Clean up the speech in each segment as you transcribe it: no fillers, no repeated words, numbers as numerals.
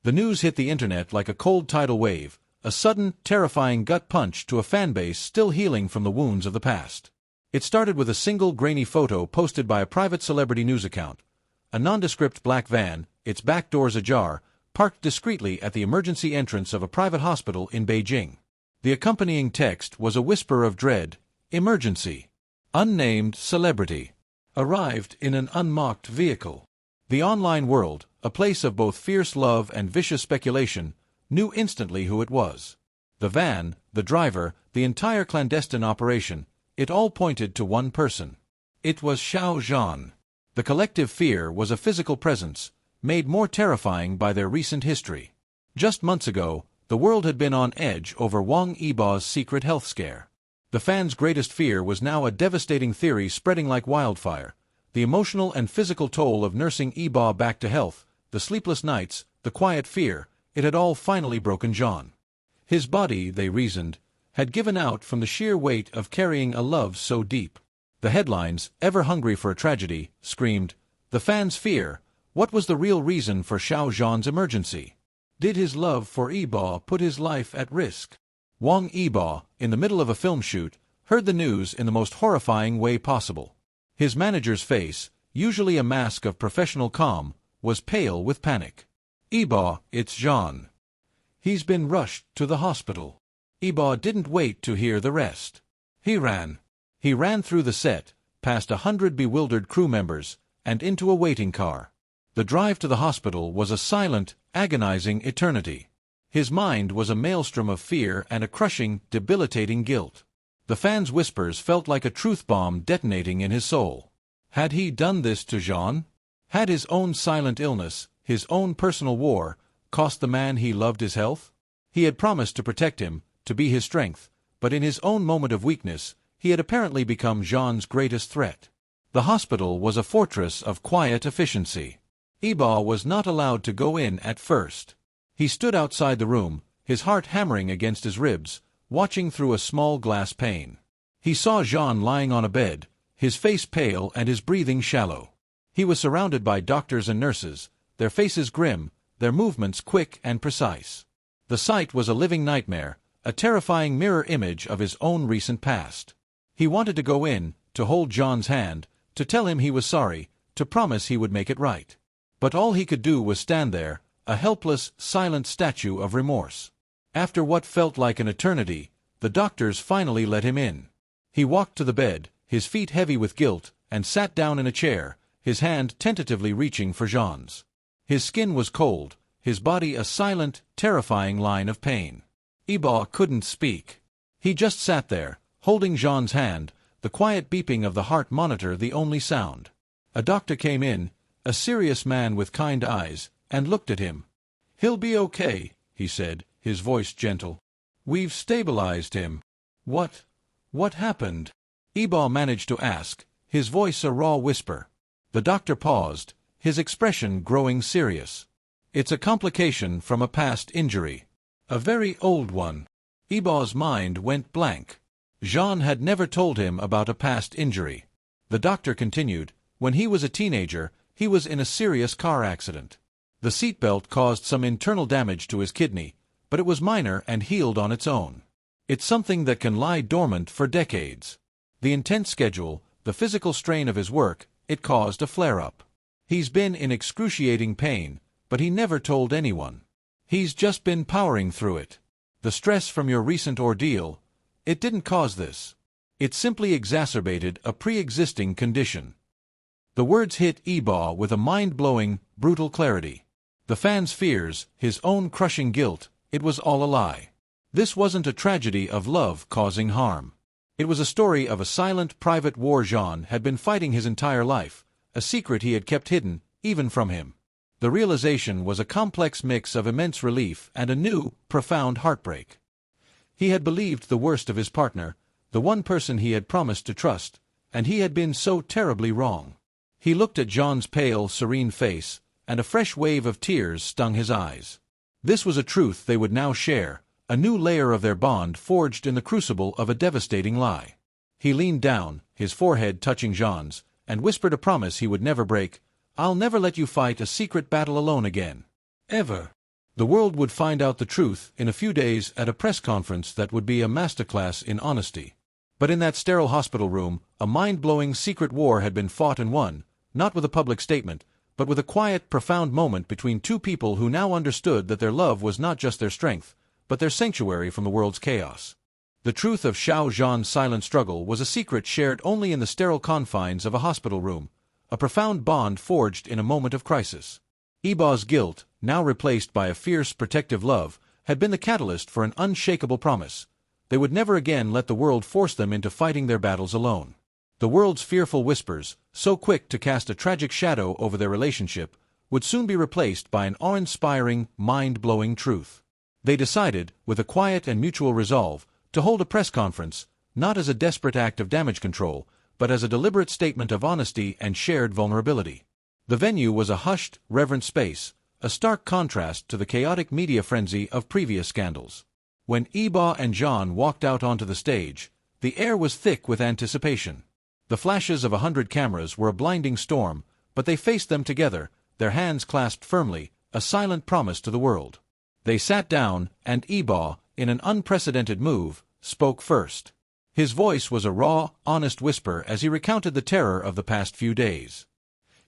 The news hit the internet like a cold tidal wave, a sudden, terrifying gut punch to a fanbase still healing from the wounds of the past. It started with a single grainy photo posted by a private celebrity news account. A nondescript black van, its back doors ajar, parked discreetly at the emergency entrance of a private hospital in Beijing. The accompanying text was a whisper of dread: emergency. Unnamed celebrity. Arrived in an unmarked vehicle. The online world, a place of both fierce love and vicious speculation, knew instantly who it was. The van, the driver, the entire clandestine operation, it all pointed to one person. It was Xiao Zhan. The collective fear was a physical presence, made more terrifying by their recent history. Just months ago, the world had been on edge over WangYibo's secret health scare. The fans' greatest fear was now a devastating theory spreading like wildfire. The emotional and physical toll of nursing Yibo back to health, the sleepless nights, the quiet fear, it had all finally broken Zhan. His body, they reasoned, had given out from the sheer weight of carrying a love so deep. The headlines, ever hungry for a tragedy, screamed, "The fans' fear. What was the real reason for Xiao Zhan's emergency? Did his love for Yibo put his life at risk?" WangYibo, in the middle of a film shoot, heard the news in the most horrifying way possible. His manager's face, usually a mask of professional calm, was pale with panic. "Yibo, it's Zhan. He's been rushed to the hospital." Yibo didn't wait to hear the rest. He ran. He ran through the set, past 100 bewildered crew members, and into a waiting car. The drive to the hospital was a silent, agonizing eternity. His mind was a maelstrom of fear and a crushing, debilitating guilt. The fans' whispers felt like a truth bomb detonating in his soul. Had he done this to Zhan? Had his own silent illness, his own personal war, cost the man he loved his health? He had promised to protect him, to be his strength, but in his own moment of weakness, he had apparently become Zhan's greatest threat. The hospital was a fortress of quiet efficiency. Yibo was not allowed to go in at first. He stood outside the room, his heart hammering against his ribs, watching through a small glass pane. He saw Zhan lying on a bed, his face pale and his breathing shallow. He was surrounded by doctors and nurses, their faces grim, their movements quick and precise. The sight was a living nightmare, a terrifying mirror image of his own recent past. He wanted to go in, to hold Zhan's hand, to tell him he was sorry, to promise he would make it right. But all he could do was stand there, a helpless, silent statue of remorse. After what felt like an eternity, the doctors finally let him in. He walked to the bed, his feet heavy with guilt, and sat down in a chair, his hand tentatively reaching for Zhan's. His skin was cold, his body a silent, terrifying line of pain. Yibo couldn't speak. He just sat there, holding Zhan's hand, the quiet beeping of the heart monitor the only sound. A doctor came in, a serious man with kind eyes, and looked at him. "He'll be okay," he said, his voice gentle. "We've stabilized him." What happened?" Yibo managed to ask, his voice a raw whisper. The doctor paused, his expression growing serious. "It's a complication from a past injury. A very old one." Yibo's mind went blank. Zhan had never told him about a past injury. The doctor continued, "When he was a teenager, he was in a serious car accident. The seatbelt caused some internal damage to his kidney, but it was minor and healed on its own. It's something that can lie dormant for decades. The intense schedule, the physical strain of his work, it caused a flare-up. He's been in excruciating pain, but he never told anyone. He's just been powering through it. The stress from your recent ordeal, it didn't cause this. It simply exacerbated a pre-existing condition." The words hit Yibo with a mind-blowing, brutal clarity. The fans' fears, his own crushing guilt, it was all a lie. This wasn't a tragedy of love causing harm. It was a story of a silent, private war Zhan had been fighting his entire life, a secret he had kept hidden, even from him. The realization was a complex mix of immense relief and a new, profound heartbreak. He had believed the worst of his partner, the one person he had promised to trust, and he had been so terribly wrong. He looked at Zhan's pale, serene face, and a fresh wave of tears stung his eyes. This was a truth they would now share, a new layer of their bond forged in the crucible of a devastating lie. He leaned down, his forehead touching Zhan's, and whispered a promise he would never break. "I'll never let you fight a secret battle alone again. Ever." The world would find out the truth in a few days at a press conference that would be a masterclass in honesty. But in that sterile hospital room, a mind-blowing secret war had been fought and won, not with a public statement, but with a quiet, profound moment between two people who now understood that their love was not just their strength, but their sanctuary from the world's chaos. The truth of Xiao Zhan's silent struggle was a secret shared only in the sterile confines of a hospital room, a profound bond forged in a moment of crisis. Yibo's guilt, now replaced by a fierce, protective love, had been the catalyst for an unshakable promise. They would never again let the world force them into fighting their battles alone. The world's fearful whispers, so quick to cast a tragic shadow over their relationship, would soon be replaced by an awe-inspiring, mind-blowing truth. They decided, with a quiet and mutual resolve, to hold a press conference, not as a desperate act of damage control, but as a deliberate statement of honesty and shared vulnerability. The venue was a hushed, reverent space, a stark contrast to the chaotic media frenzy of previous scandals. When Yibo and Zhan walked out onto the stage, the air was thick with anticipation. The flashes of 100 cameras were a blinding storm, but they faced them together, their hands clasped firmly, a silent promise to the world. They sat down, and Yibo, in an unprecedented move, spoke first. His voice was a raw, honest whisper as he recounted the terror of the past few days.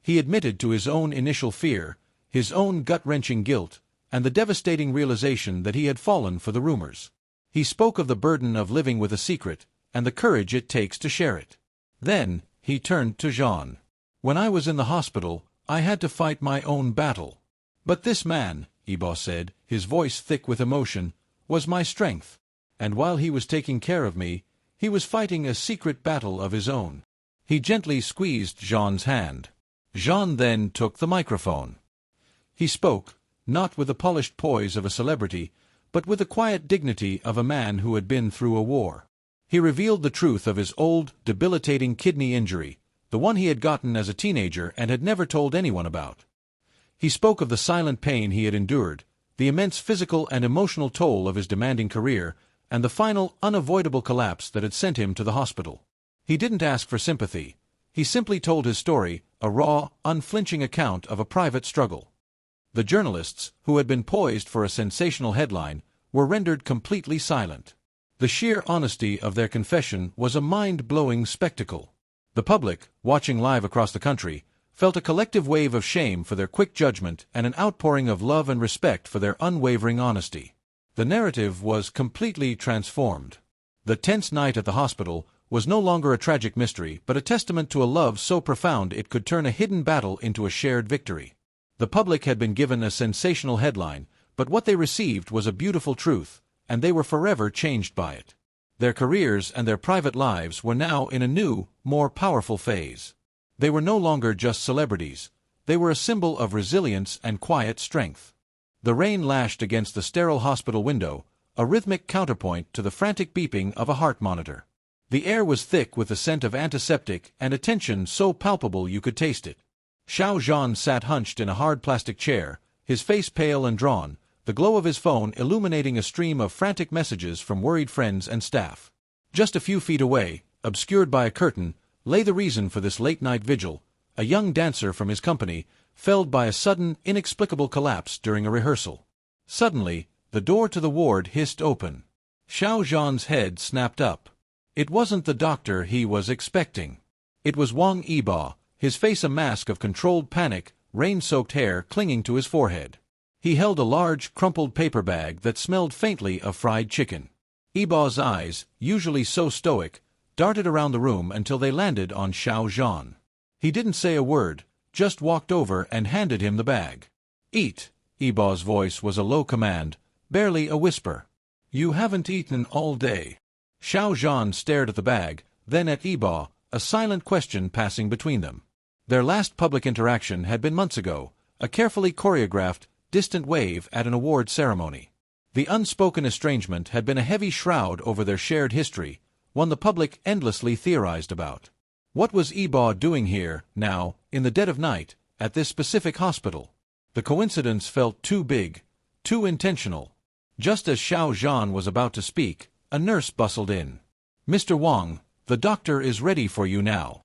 He admitted to his own initial fear, his own gut-wrenching guilt, and the devastating realization that he had fallen for the rumors. He spoke of the burden of living with a secret, and the courage it takes to share it. Then, he turned to Zhan. "When I was in the hospital, I had to fight my own battle. But this man," Yibo said, his voice thick with emotion, "was my strength. And while he was taking care of me, he was fighting a secret battle of his own." He gently squeezed Zhan's hand. Zhan then took the microphone. He spoke, not with the polished poise of a celebrity, but with the quiet dignity of a man who had been through a war. He revealed the truth of his old, debilitating kidney injury, the one he had gotten as a teenager and had never told anyone about. He spoke of the silent pain he had endured, the immense physical and emotional toll of his demanding career, and the final, unavoidable collapse that had sent him to the hospital. He didn't ask for sympathy. He simply told his story, a raw, unflinching account of a private struggle. The journalists, who had been poised for a sensational headline, were rendered completely silent. The sheer honesty of their confession was a mind-blowing spectacle. The public, watching live across the country, felt a collective wave of shame for their quick judgment and an outpouring of love and respect for their unwavering honesty. The narrative was completely transformed. The tense night at the hospital was no longer a tragic mystery but a testament to a love so profound it could turn a hidden battle into a shared victory. The public had been given a sensational headline, but what they received was a beautiful truth, and they were forever changed by it. Their careers and their private lives were now in a new, more powerful phase. They were no longer just celebrities. They were a symbol of resilience and quiet strength. The rain lashed against the sterile hospital window, a rhythmic counterpoint to the frantic beeping of a heart monitor. The air was thick with the scent of antiseptic and a tension so palpable you could taste it. Xiao Zhan sat hunched in a hard plastic chair, his face pale and drawn, the glow of his phone illuminating a stream of frantic messages from worried friends and staff. Just a few feet away, obscured by a curtain, lay the reason for this late-night vigil, a young dancer from his company, felled by a sudden, inexplicable collapse during a rehearsal. Suddenly, the door to the ward hissed open. Xiao Zhan's head snapped up. It wasn't the doctor he was expecting. It was WangYibo, his face a mask of controlled panic, rain-soaked hair clinging to his forehead. He held a large, crumpled paper bag that smelled faintly of fried chicken. Yibo's eyes, usually so stoic, darted around the room until they landed on Xiao Zhan. He didn't say a word, just walked over and handed him the bag. "Eat." Yibo's voice was a low command, barely a whisper. "You haven't eaten all day." Xiao Zhan stared at the bag, then at Yibo, a silent question passing between them. Their last public interaction had been months ago, a carefully choreographed, distant wave at an award ceremony. The unspoken estrangement had been a heavy shroud over their shared history, one the public endlessly theorized about. What was Yibo doing here, now, in the dead of night, at this specific hospital? The coincidence felt too big, too intentional. Just as Xiao Zhan was about to speak, a nurse bustled in. "Mr. Wang, the doctor is ready for you now."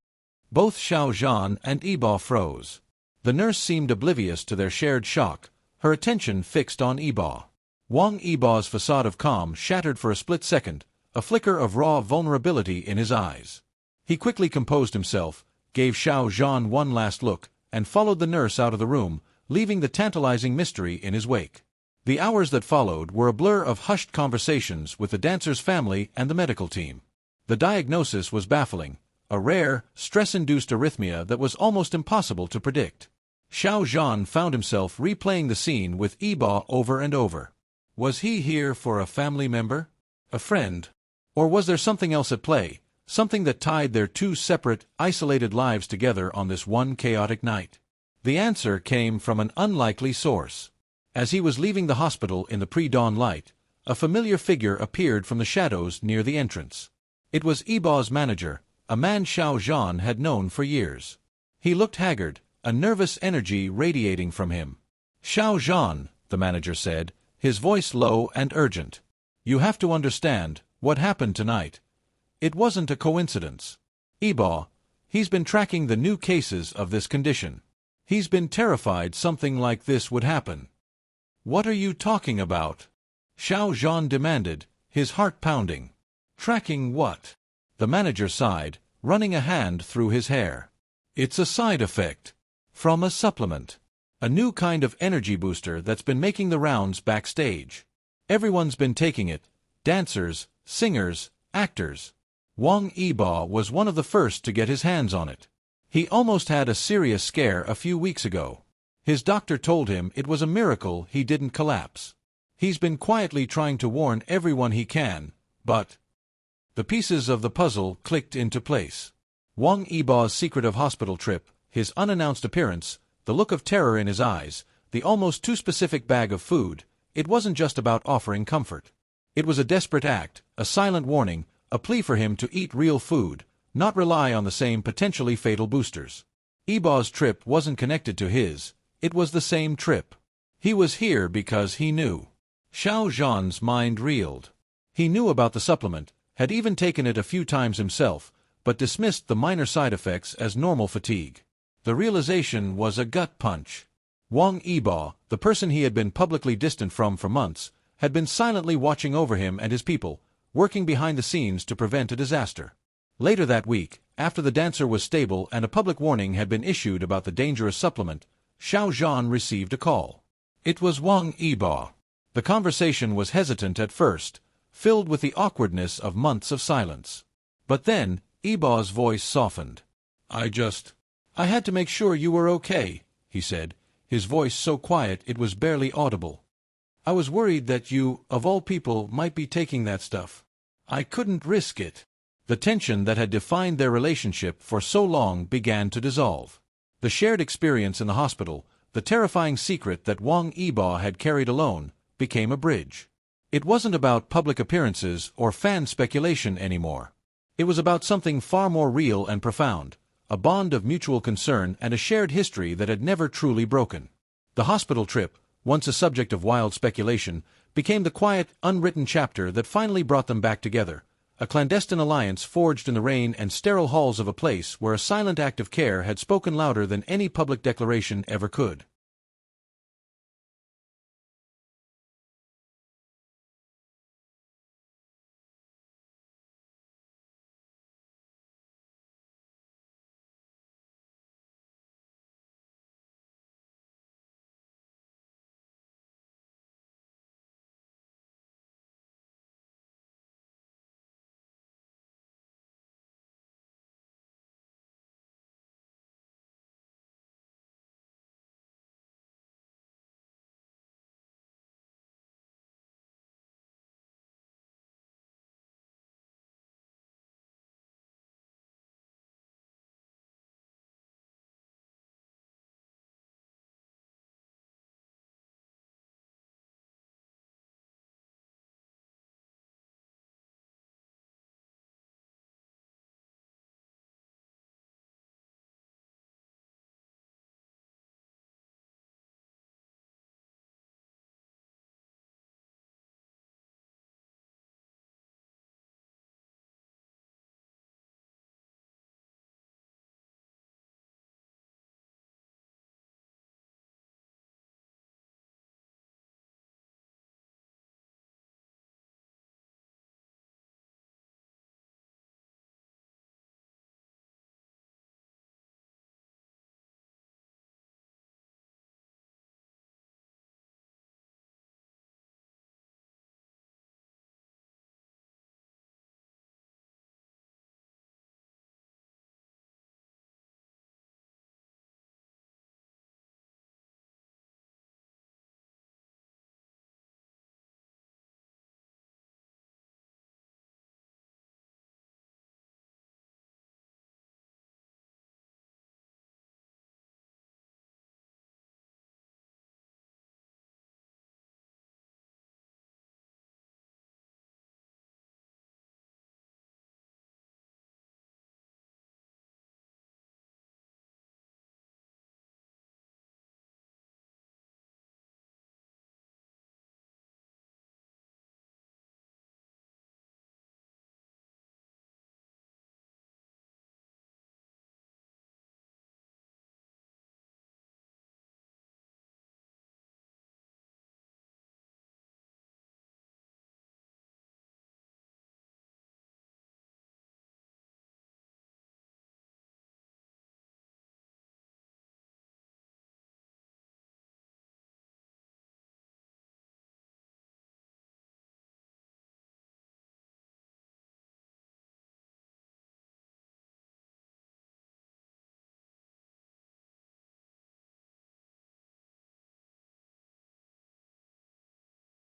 Both Xiao Zhan and Yibo froze. The nurse seemed oblivious to their shared shock, her attention fixed on Yibo. WangYibo's facade of calm shattered for a split second, a flicker of raw vulnerability in his eyes. He quickly composed himself, gave Xiao Zhan one last look, and followed the nurse out of the room, leaving the tantalizing mystery in his wake. The hours that followed were a blur of hushed conversations with the dancer's family and the medical team. The diagnosis was baffling, a rare, stress-induced arrhythmia that was almost impossible to predict. Xiao Zhan found himself replaying the scene with Yibo over and over. Was he here for a family member? A friend? Or was there something else at play, something that tied their two separate, isolated lives together on this one chaotic night? The answer came from an unlikely source. As he was leaving the hospital in the pre-dawn light, a familiar figure appeared from the shadows near the entrance. It was Yibo's manager, a man Xiao Zhan had known for years. He looked haggard, a nervous energy radiating from him. "Xiao Zhan," the manager said, his voice low and urgent. "You have to understand, what happened tonight. It wasn't a coincidence. Yibo, he's been tracking the new cases of this condition. He's been terrified something like this would happen." "What are you talking about?" Xiao Zhan demanded, his heart pounding. "Tracking what?" The manager sighed, running a hand through his hair. "It's a side effect. From a supplement. A new kind of energy booster that's been making the rounds backstage. Everyone's been taking it. Dancers, singers, actors. WangYibo was one of the first to get his hands on it. He almost had a serious scare a few weeks ago. His doctor told him it was a miracle he didn't collapse. He's been quietly trying to warn everyone he can, but..." The pieces of the puzzle clicked into place. WangYibo's secretive hospital trip, his unannounced appearance, the look of terror in his eyes, the almost too specific bag of food, it wasn't just about offering comfort. It was a desperate act, a silent warning, a plea for him to eat real food, not rely on the same potentially fatal boosters. Yibo's trip wasn't connected to his, it was the same trip. He was here because he knew. Xiao Zhan's mind reeled. He knew about the supplement, had even taken it a few times himself, but dismissed the minor side effects as normal fatigue. The realization was a gut punch. WangYibo, the person he had been publicly distant from for months, had been silently watching over him and his people, working behind the scenes to prevent a disaster. Later that week, after the dancer was stable and a public warning had been issued about the dangerous supplement, Xiao Zhan received a call. It was WangYibo. The conversation was hesitant at first, filled with the awkwardness of months of silence. But then, Yibo's voice softened. I had to make sure you were okay," he said, his voice so quiet it was barely audible. "I was worried that you, of all people, might be taking that stuff. I couldn't risk it." The tension that had defined their relationship for so long began to dissolve. The shared experience in the hospital, the terrifying secret that WangYibo had carried alone, became a bridge. It wasn't about public appearances or fan speculation anymore. It was about something far more real and profound, a bond of mutual concern and a shared history that had never truly broken. The hospital trip, once a subject of wild speculation, became the quiet, unwritten chapter that finally brought them back together, a clandestine alliance forged in the rain and sterile halls of a place where a silent act of care had spoken louder than any public declaration ever could.